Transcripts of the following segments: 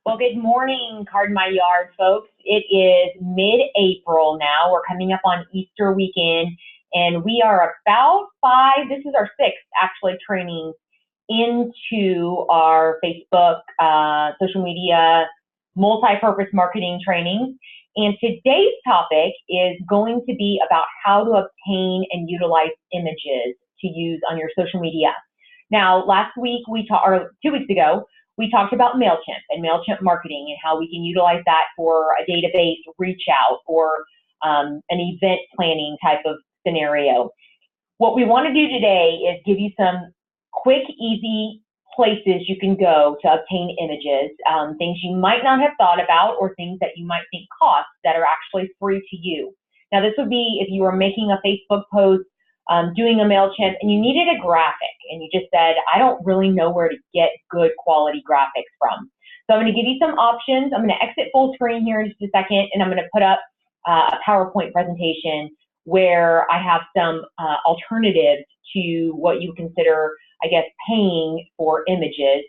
Well, good morning, Card My Yard, folks. It is mid-April now. We're coming up on Easter weekend, and we are about this is our sixth, actually, training into our Facebook, social media, multi-purpose marketing training. And today's topic is going to be about how to obtain and utilize images to use on your social media. Now, last week, or 2 weeks ago, we talked about MailChimp and MailChimp marketing and how we can utilize that for a database reach out or an event planning type of scenario. What we want to do today is give you some quick, easy places you can go to obtain images, things you might not have thought about or things that you might think cost that are actually free to you. Now, this would be if you were making a Facebook post, doing a MailChimp, and you needed a graphic, and you just said, I don't really know where to get good quality graphics from. So I'm going to give you some options. I'm going to exit full screen here in just a second, and I'm going to put up a PowerPoint presentation where I have some alternatives to what you consider, I guess, paying for images.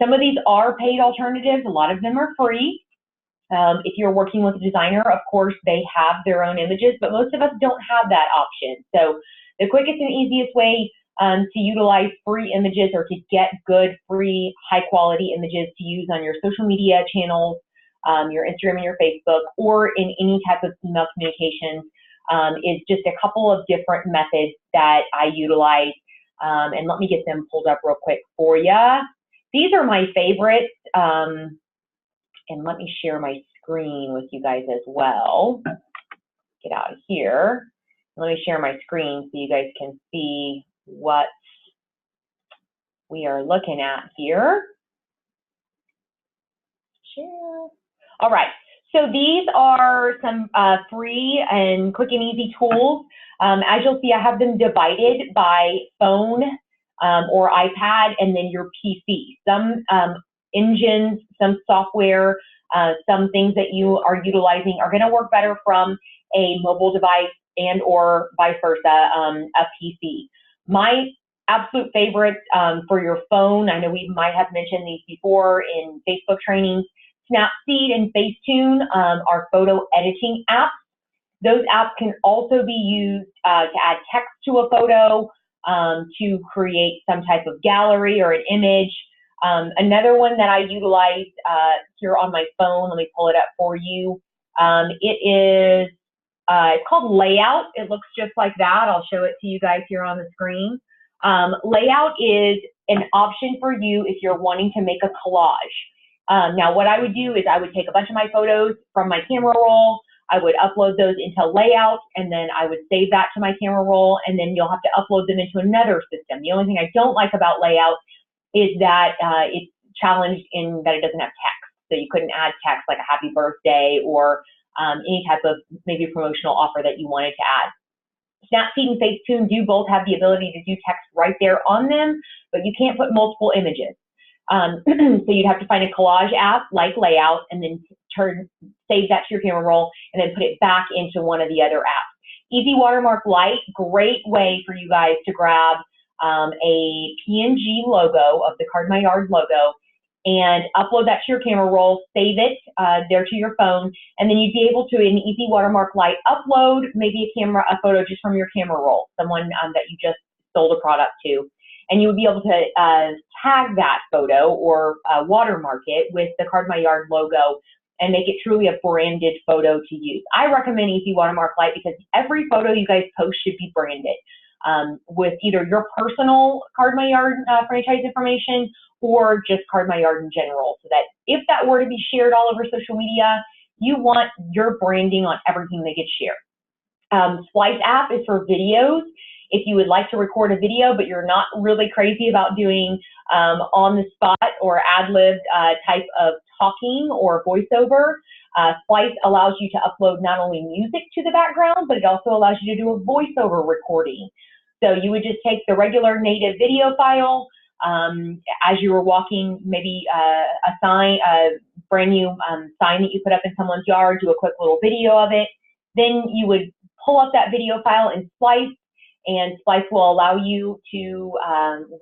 Some of these are paid alternatives. A lot of them are free. If you're working with a designer, of course, they have their own images, but most of us don't have that option. So the quickest and easiest way to utilize free images or to get good, free, high-quality images to use on your social media channels, your Instagram and your Facebook, or in any type of email communications is just a couple of different methods that I utilize. And let me get them pulled up real quick for you. These are my favorites. And let me share my screen with you guys as well. Get out of here. Let me share my screen so you guys can see what we are looking at here. Share. All right. So these are some free and quick and easy tools. As you'll see, I have them divided by phone or iPad and then your PC. Some engines, some software, some things that you are utilizing are going to work better from a mobile device and or vice versa, a PC. My absolute favorite for your phone, I know we might have mentioned these before in Facebook trainings, Snapseed and Facetune are photo editing apps. Those apps can also be used to add text to a photo, to create some type of gallery or an image. Another one that I utilize here on my phone, let me pull it up for you. It's called Layout. It looks just like that. I'll show it to you guys here on the screen. Layout is an option for you if you're wanting to make a collage. Now, what I would do is I would take a bunch of my photos from my camera roll. I would upload those into Layout, and then I would save that to my camera roll, and then you'll have to upload them into another system. The only thing I don't like about Layout is that it's challenged in that it doesn't have text. So you couldn't add text like a happy birthday or any type of maybe promotional offer that you wanted to add. Snapseed and Facetune do both have the ability to do text right there on them, but you can't put multiple images. So you'd have to find a collage app like Layout and then save that to your camera roll and then put it back into one of the other apps. Easy Watermark Lite, great way for you guys to grab a PNG logo of the Card My Yard logo and upload that to your camera roll, save it there to your phone, and then you'd be able to, in Easy Watermark Lite, upload maybe a photo just from your camera roll, someone that you just sold a product to, and you would be able to tag that photo or watermark it with the Card My Yard logo and make it truly a branded photo to use. I recommend Easy Watermark Lite because every photo you guys post should be branded with either your personal Card My Yard franchise information or just Card My Yard in general, so that if that were to be shared all over social media, you want your branding on everything that gets shared. Splice app is for videos. If you would like to record a video, but you're not really crazy about doing on the spot or ad-lib type of talking or voiceover, Splice allows you to upload not only music to the background, but it also allows you to do a voiceover recording. So you would just take the regular native video file, as you were walking maybe a brand new sign that you put up in someone's yard, do a quick little video of it. Then you would pull up that video file in Splice, and Splice will allow you to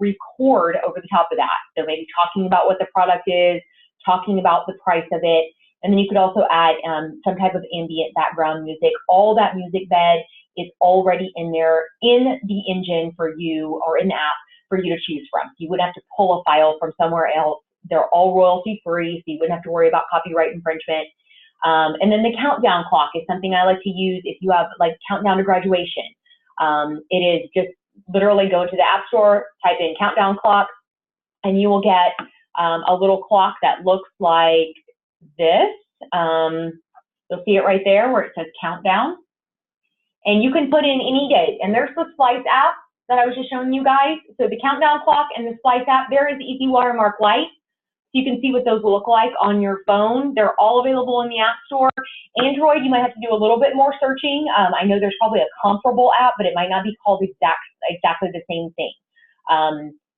record over the top of that. So maybe talking about what the product is, talking about the price of it. And then you could also add some type of ambient background music. All that music bed is already in there in the engine for you, or in the app for you to choose from. You wouldn't have to pull a file from somewhere else. They're all royalty free, so you wouldn't have to worry about copyright infringement. And then the countdown clock is something I like to use if you have like countdown to graduation. It is just literally go to the App Store, type in countdown clock, and you will get a little clock that looks like this. You'll see it right there where it says countdown. And you can put in any date. And there's the Splice app that I was just showing you guys. So the countdown clock and the Splice app, there is the Easy Watermark Lite. So you can see what those look like on your phone. They're all available in the App Store. Android, you might have to do a little bit more searching. I know there's probably a comparable app, but it might not be called exactly the same thing.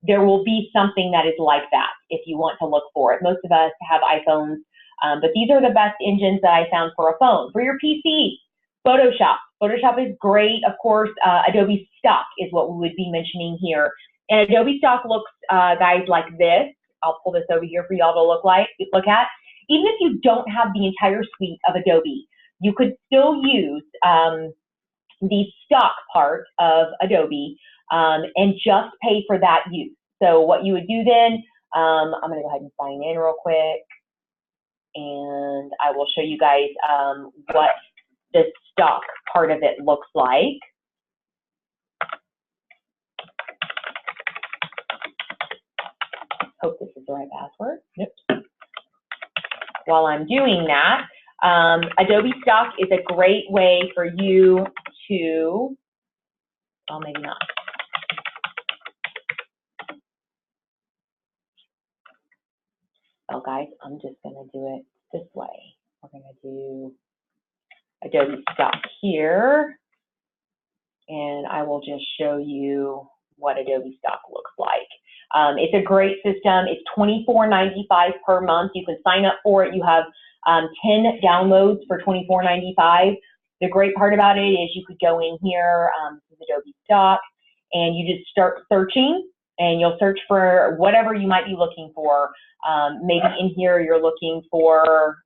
There will be something that is like that if you want to look for it. Most of us have iPhones, but these are the best engines that I found for a phone. For your PC, Photoshop. Photoshop is great. Of course, Adobe Stock is what we would be mentioning here. And Adobe Stock looks, guys, like this. I'll pull this over here for y'all to look at. Even if you don't have the entire suite of Adobe, you could still use the stock part of Adobe and just pay for that use. So what you would do then, I'm going to go ahead and sign in real quick, and I will show you guys what the stock part of it looks like. Hope this is the right password. Yep. While I'm doing that, Adobe Stock is a great way for you to, oh, maybe not. Oh, guys, I'm just going to do it this way. We're going to do Adobe Stock here, and I will just show you what Adobe Stock looks like. It's a great system. It's $24.95 per month. You can sign up for it. You have 10 downloads for $24.95. The great part about it is you could go in here, this is Adobe Stock, and you just start searching, and you'll search for whatever you might be looking for. Maybe in here you're looking for,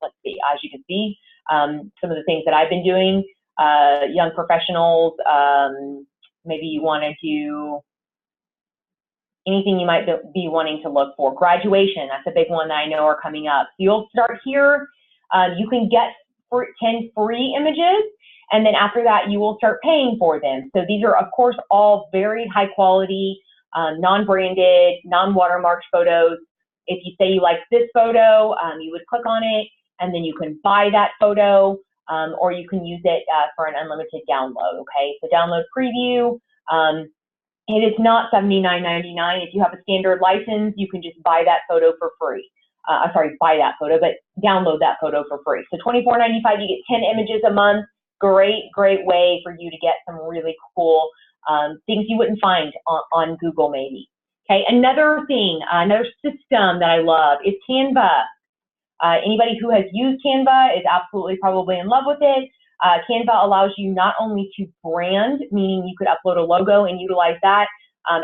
let's see, as you can see, some of the things that I've been doing, young professionals, maybe you want to do anything you might be wanting to look for. Graduation, that's a big one that I know are coming up. So you'll start here. You can get 10 free images, and then after that, you will start paying for them. So these are, of course, all very high quality, non-branded, non-watermarked photos. If you say you like this photo, you would click on it, and then you can buy that photo, or you can use it for an unlimited download, okay? So download preview. It is not $79.99. If you have a standard license, you can just buy that photo for free. Buy that photo, but download that photo for free. So $24.95, you get 10 images a month. Great, great way for you to get some really cool things you wouldn't find on Google maybe. Okay, another thing, another system that I love is Canva. Anybody who has used Canva is absolutely probably in love with it. Canva allows you not only to brand, meaning you could upload a logo and utilize that.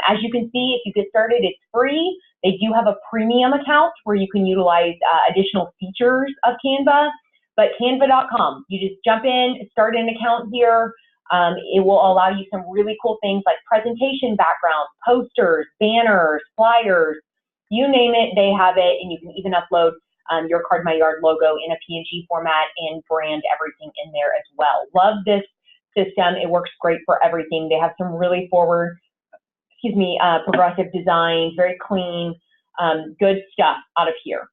As you can see, if you get started, it's free. They do have a premium account where you can utilize additional features of Canva, but canva.com, you just jump in, start an account here. It will allow you some really cool things like presentation backgrounds, posters, banners, flyers, you name it, they have it, and you can even upload your Card My Yard logo in a PNG format and brand everything in there as well. Love this system. It works great for everything. They have some really progressive designs, very clean, good stuff out of here.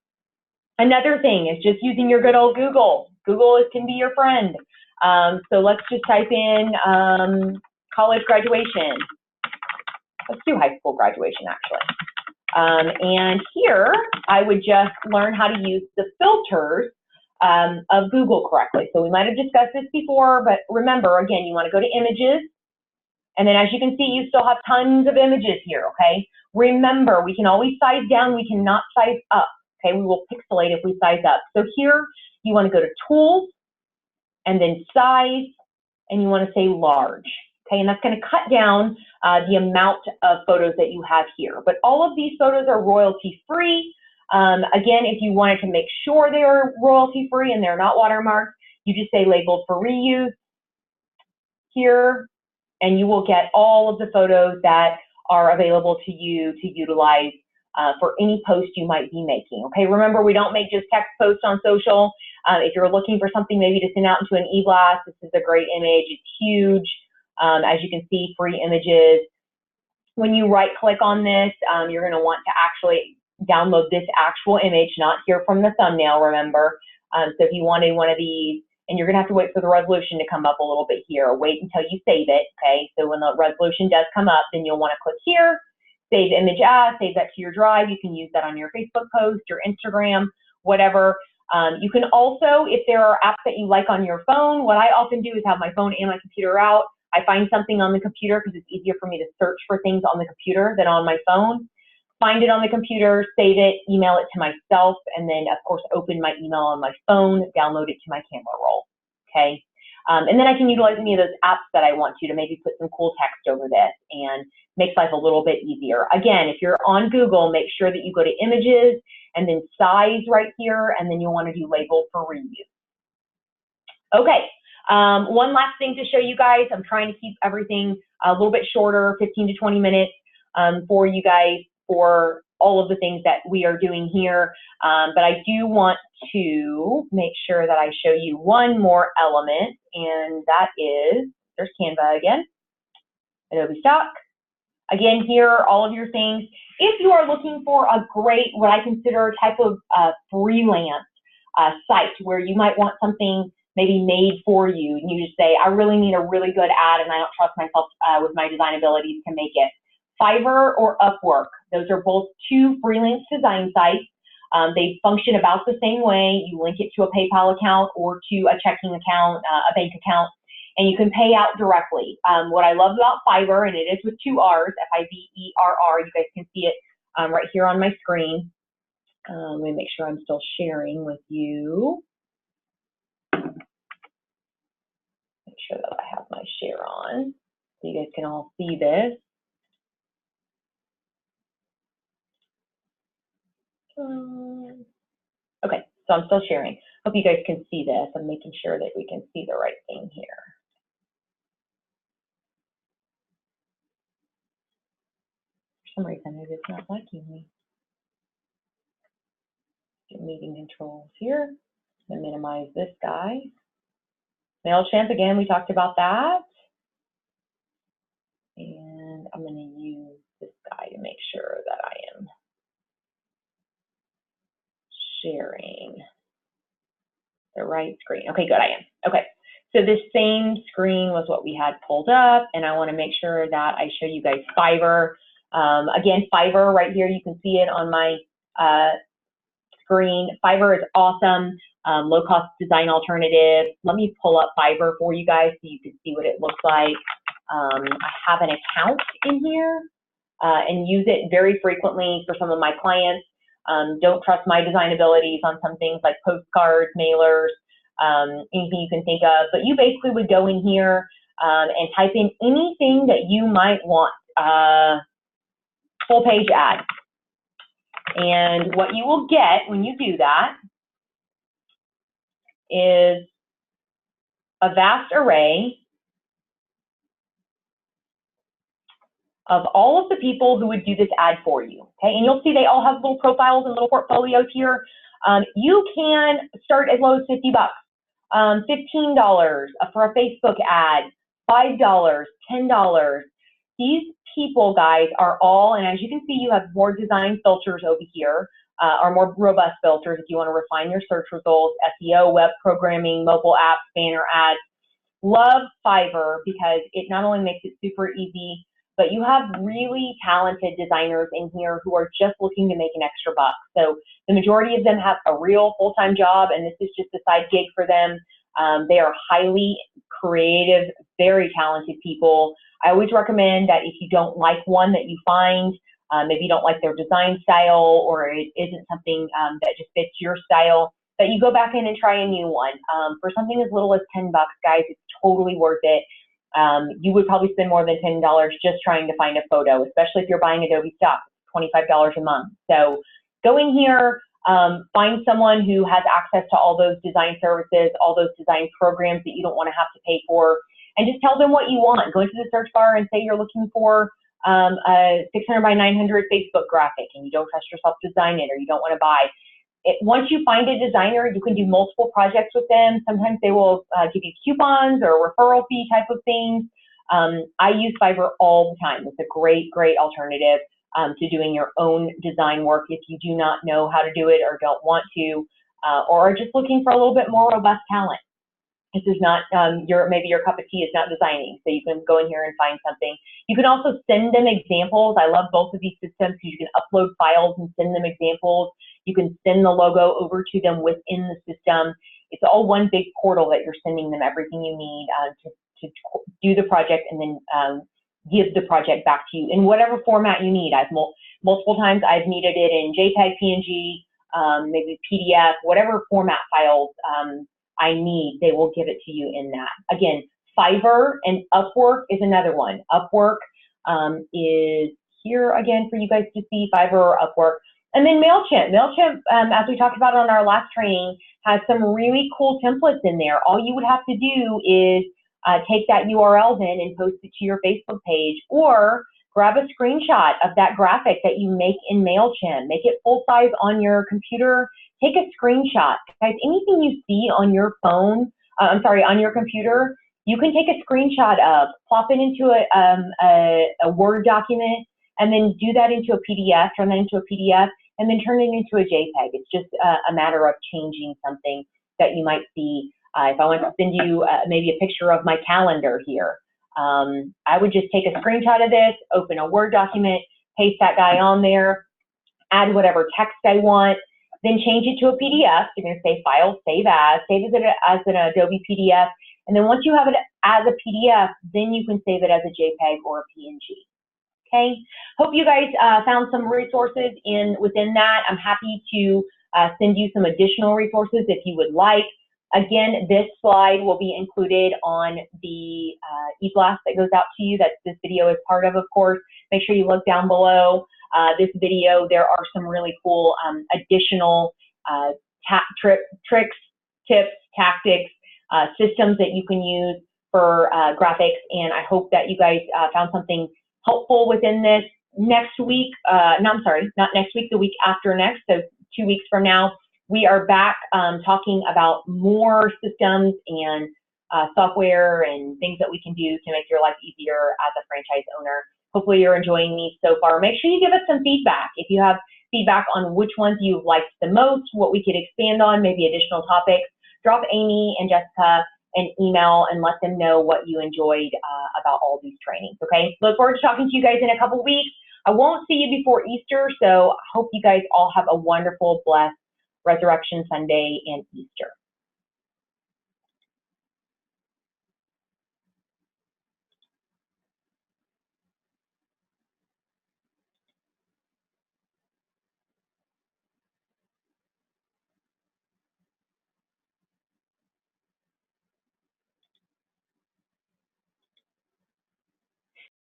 Another thing is just using your good old Google. Google can be your friend. So let's just type in college graduation. Let's do high school graduation, actually. And here, I would just learn how to use the filters of Google correctly. So we might have discussed this before, but remember, again, you want to go to images. And then as you can see, you still have tons of images here, okay? Remember, we can always size down, we cannot size up, okay? We will pixelate if we size up. So here, you want to go to Tools, and then Size, and you want to say Large. Okay, and that's going to cut down the amount of photos that you have here. But all of these photos are royalty free. Again, if you wanted to make sure they are royalty free and they're not watermarked, you just say labeled for reuse here, and you will get all of the photos that are available to you to utilize for any post you might be making. Okay, remember, we don't make just text posts on social. If you're looking for something maybe to send out into an e-blast, this is a great image. It's huge. As you can see, free images. When you right click on this, you're going to want to actually download this actual image, not here from the thumbnail, remember. So if you wanted one of these, and you're going to have to wait for the resolution to come up a little bit here. Wait until you save it, okay? So when the resolution does come up, then you'll want to click here, save image as, save that to your drive. You can use that on your Facebook post, your Instagram, whatever. You can also, if there are apps that you like on your phone, what I often do is have my phone and my computer out. I find something on the computer because it's easier for me to search for things on the computer than on my phone. Find it on the computer, save it, email it to myself, and then, of course, open my email on my phone, download it to my camera roll, okay? And then I can utilize any of those apps that I want to maybe put some cool text over this and makes life a little bit easier. Again, if you're on Google, make sure that you go to images and then size right here, and then you'll want to do label for reuse. Okay, one last thing to show you guys. I'm trying to keep everything a little bit shorter, 15 to 20 minutes for you guys, for all of the things that we are doing here. But I do want to make sure that I show you one more element, and that is, there's Canva again, Adobe Stock. Again, here are all of your things. If you are looking for a great, what I consider a type of freelance site where you might want something maybe made for you, and you just say, I really need a really good ad and I don't trust myself with my design abilities to make it. Fiverr or Upwork, those are both two freelance design sites. They function about the same way. You link it to a PayPal account or to a checking account, a bank account, and you can pay out directly. What I love about Fiverr, and it is with two R's, F-I-V-E-R-R, you guys can see it right here on my screen. Let me make sure I'm still sharing with you. Make sure that I have my share on so you guys can all see this. Okay, so I'm still sharing. Hope you guys can see this. I'm making sure that we can see the right thing here. For some reason, maybe it's not liking me. Get meeting controls here. I'm gonna minimize this guy. MailChimp, again, we talked about that. And I'm gonna use this guy to make sure that I am sharing the right screen. Okay, good, I am. Okay, so this same screen was what we had pulled up, and I want to make sure that I show you guys Fiverr. Again, Fiverr right here, you can see it on my screen. Fiverr is awesome, low-cost design alternative. Let me pull up Fiverr for you guys so you can see what it looks like. I have an account in here and use it very frequently for some of my clients. Don't trust my design abilities on some things like postcards, mailers, anything you can think of. But you basically would go in here and type in anything that you might want, full page ad. And what you will get when you do that is a vast array of all of the people who would do this ad for you, okay? And you'll see they all have little profiles and little portfolios here. You can start as low as 50 bucks, $15 for a Facebook ad, $5, $10. These people, guys, are all, and as you can see, you have more design filters over here, or more robust filters if you want to refine your search results, SEO, web programming, mobile apps, banner ads. Love Fiverr because it not only makes it super easy, but you have really talented designers in here who are just looking to make an extra buck. So the majority of them have a real full-time job, and this is just a side gig for them. They are highly creative, very talented people. I always recommend that if you don't like one that you find, maybe you don't like their design style or it isn't something that just fits your style, that you go back in and try a new one. For something as little as 10 bucks, guys, it's totally worth it. You would probably spend more than $10 just trying to find a photo, especially if you're buying Adobe Stock, $25 a month. So go in here, find someone who has access to all those design services, all those design programs that you don't want to have to pay for, and just tell them what you want. Go into the search bar and say you're looking for a 600 by 900 Facebook graphic, and you don't trust yourself to design it, or you don't want to buy it. Once you find a designer, you can do multiple projects with them. Sometimes they will give you coupons or referral fee type of things. I use Fiverr all the time. It's a great, great alternative to doing your own design work if you do not know how to do it or don't want to, or are just looking for a little bit more robust talent. This is not maybe your cup of tea is not designing, so you can go in here and find something. You can also send them examples. I love both of these systems because you can upload files and send them examples. You can send the logo over to them within the system. It's all one big portal that you're sending them everything you need to do the project, and then give the project back to you in whatever format you need. I've multiple times I've needed it in JPEG, PNG, maybe PDF, whatever format files I need, they will give it to you in that. Again, Fiverr and Upwork is another one. Upwork is here again for you guys to see, Fiverr or Upwork. And then MailChimp. MailChimp, as we talked about on our last training, has some really cool templates in there. All you would have to do is take that URL then and post it to your Facebook page, or grab a screenshot of that graphic that you make in MailChimp. Make it full size on your computer. Take a screenshot. Guys, anything you see on your phone, on your computer, you can take a screenshot of, plop it into a Word document, and then do that into a PDF, turn that into a PDF, and then turn it into a JPEG. It's just a matter of changing something that you might see. If I want to send you maybe a picture of my calendar here, I would just take a screenshot of this, open a Word document, paste that guy on there, add whatever text I want, then change it to a PDF. You're going to say File, Save As an Adobe PDF. And then once you have it as a PDF, then you can save it as a JPEG or a PNG. Okay. Hope you guys found some resources within that. I'm happy to send you some additional resources if you would like. Again, this slide will be included on the e-blast that goes out to you that this video is part of course. Make sure you look down below this video. There are some really cool additional tricks, tips, tactics, systems that you can use for graphics, and I hope that you guys found something helpful within this. Next week, not next week, the week after next, so 2 weeks from now, we are back talking about more systems and software and things that we can do to make your life easier as a franchise owner. Hopefully you're enjoying these so far. Make sure you give us some feedback. If you have feedback on which ones you've liked the most, what we could expand on, maybe additional topics, drop Amy and Jessica an email and let them know what you enjoyed about all these trainings, okay? Look forward to talking to you guys in a couple weeks. I won't see you before Easter, so I hope you guys all have a wonderful, blessed Resurrection Sunday and Easter.